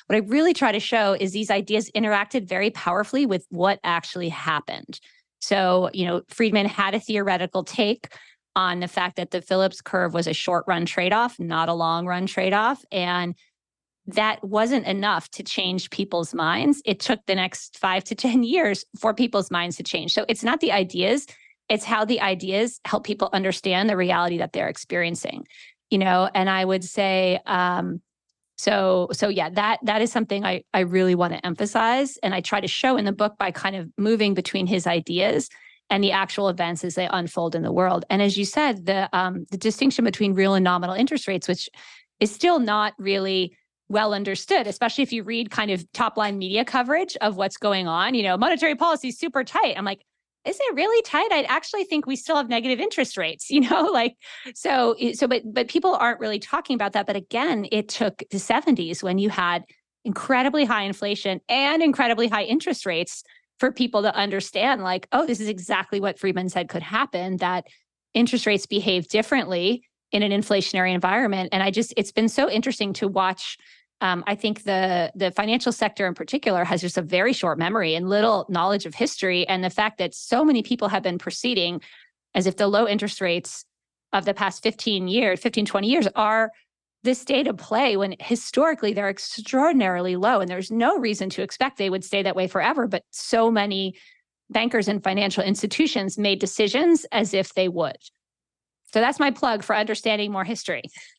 what I really try to show is these ideas interacted very powerfully with what actually happened. So, Friedman had a theoretical take on the fact that the Phillips curve was a short run trade-off, not a long run trade-off. And that wasn't enough to change people's minds. It took the next 5 to 10 years for people's minds to change. So it's not the ideas, it's how the ideas help people understand the reality that they're experiencing, and I would say, so yeah, that is something I really want to emphasize. And I try to show in the book by kind of moving between his ideas and the actual events as they unfold in the world. And as you said, the distinction between real and nominal interest rates, which is still not really well understood, especially if you read kind of top line media coverage of what's going on. Monetary policy is super tight. I'm like, is it really tight? I'd actually think we still have negative interest rates, but people aren't really talking about that. But again, it took the 70s when you had incredibly high inflation and incredibly high interest rates for people to understand, like, oh, this is exactly what Friedman said could happen, that interest rates behave differently in an inflationary environment. And it's been so interesting to watch. I think the financial sector in particular has just a very short memory and little knowledge of history. And the fact that so many people have been proceeding as if the low interest rates of the past 15, 20 years are the state of play, when historically they're extraordinarily low. And there's no reason to expect they would stay that way forever. But so many bankers and financial institutions made decisions as if they would. So that's my plug for understanding more history.